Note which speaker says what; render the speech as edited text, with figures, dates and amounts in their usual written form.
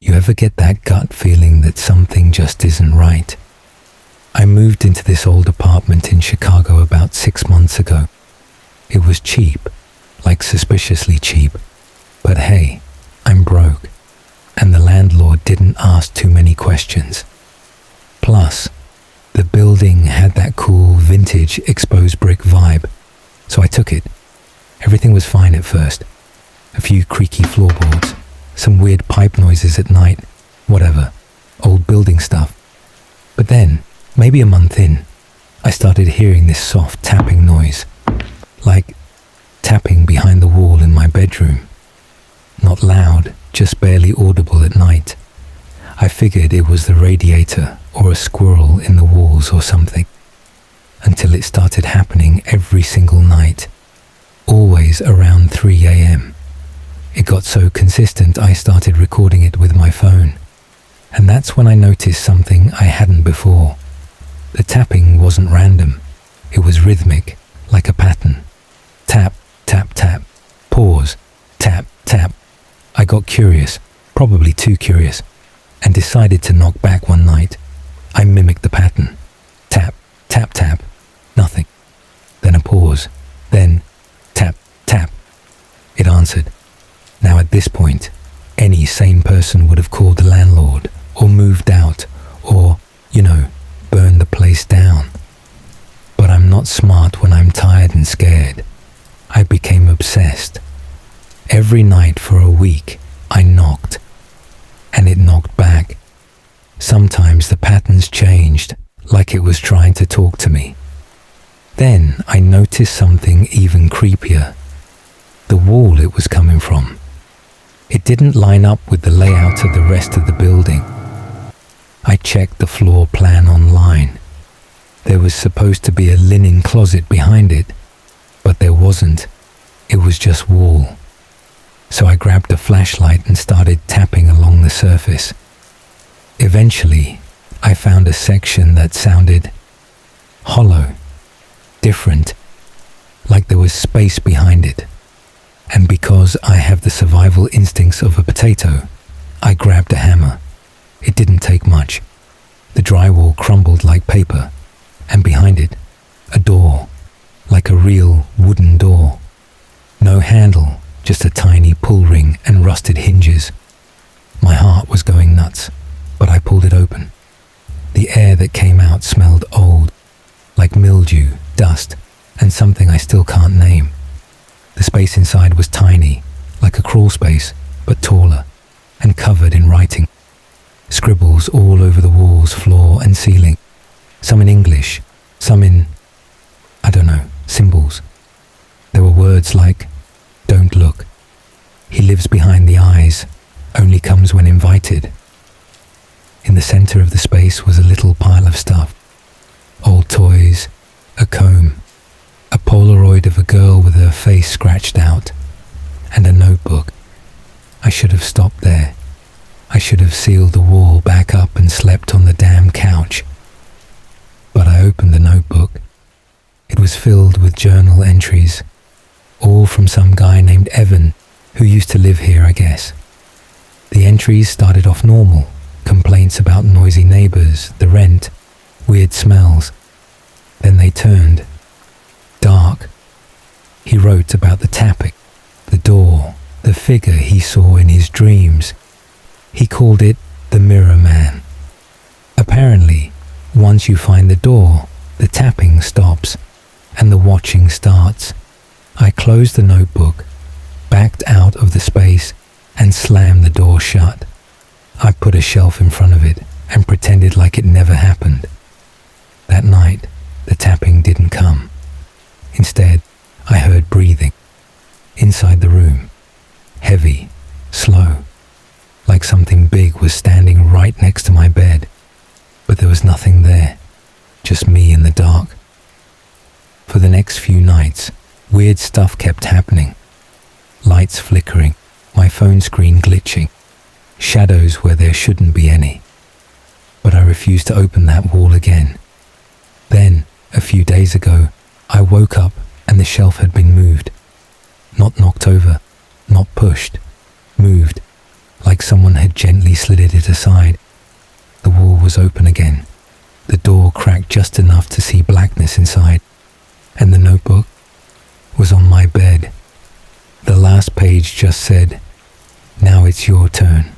Speaker 1: You ever get that gut feeling that something just isn't right? I moved into this old apartment in Chicago about 6 months ago. It was cheap, like suspiciously cheap. But hey, I'm broke, and the landlord didn't ask too many questions. Plus, the building had that cool vintage exposed brick vibe, so I took it. Everything was fine at first. A few creaky floorboards, some weird pipe noises at night, whatever, old building stuff. But then, maybe a month in, I started hearing this soft tapping noise, like tapping behind the wall in my bedroom. Not loud, just barely audible at night. I figured it was the radiator or a squirrel in the walls or something, until it started happening every single night, always around 3 a.m. It got so consistent I started recording it with my phone, and that's when I noticed something I hadn't before. The tapping wasn't random, it was rhythmic, like a pattern. Tap, tap, tap, pause, tap, tap. I got curious, probably too curious, and decided to knock back one night. I mimicked the pattern. Tap, tap, tap, nothing. Then a pause, then tap, tap. It answered. Now at this point, any sane person would have called the landlord, or moved out, or, burned the place down. But I'm not smart when I'm tired and scared. I became obsessed. Every night for a week, I knocked, and it knocked back. Sometimes the patterns changed, like it was trying to talk to me. Then I noticed something even creepier. The wall it was coming from. It didn't line up with the layout of the rest of the building. I checked the floor plan online. There was supposed to be a linen closet behind it, but there wasn't. It was just wall. So I grabbed a flashlight and started tapping along the surface. Eventually, I found a section that sounded hollow, different, like there was space behind it. And because I have the survival instincts of a potato, I grabbed a hammer. It didn't take much. The drywall crumbled like paper, and behind it, a door, like a real wooden door. No handle, just a tiny pull ring and rusted hinges. My heart was going nuts, but I pulled it open. The air that came out smelled old, like mildew, dust, and something I still can't name. The space inside was tiny, like a crawl space, but taller, and covered in writing. Scribbles all over the walls, floor, and ceiling. Some in English, some in, symbols. There were words like, "Don't look. He lives behind the eyes, only comes when invited." In the center of the space was a little pile of stuff. Old toys, a comb, a Polaroid of a girl with her face scratched out, and a notebook. I should have stopped there. I should have sealed the wall back up and slept on the damn couch. But I opened the notebook. It was filled with journal entries, all from some guy named Evan, who used to live here, I guess. The entries started off normal, complaints about noisy neighbors, the rent, weird smells. Then they turned dark. He wrote about the tapping, the door, the figure he saw in his dreams. He called it the Mirror Man. Apparently, once you find the door, the tapping stops, and the watching starts. I closed the notebook, backed out of the space, and slammed the door shut. I put a shelf in front of it and pretended like it never happened. That night, the tapping didn't come. Instead, I heard breathing. Inside the room. Heavy, slow. Like something big was standing right next to my bed. But there was nothing there. Just me in the dark. For the next few nights, weird stuff kept happening. Lights flickering, my phone screen glitching, shadows where there shouldn't be any. But I refused to open that wall again. Then, a few days ago, I woke up and the shelf had been moved. Not knocked over, not pushed, moved, like someone had gently slid it aside. The wall was open again. The door cracked just enough to see blackness inside, and the notebook was on my bed. The last page just said, "Now it's your turn."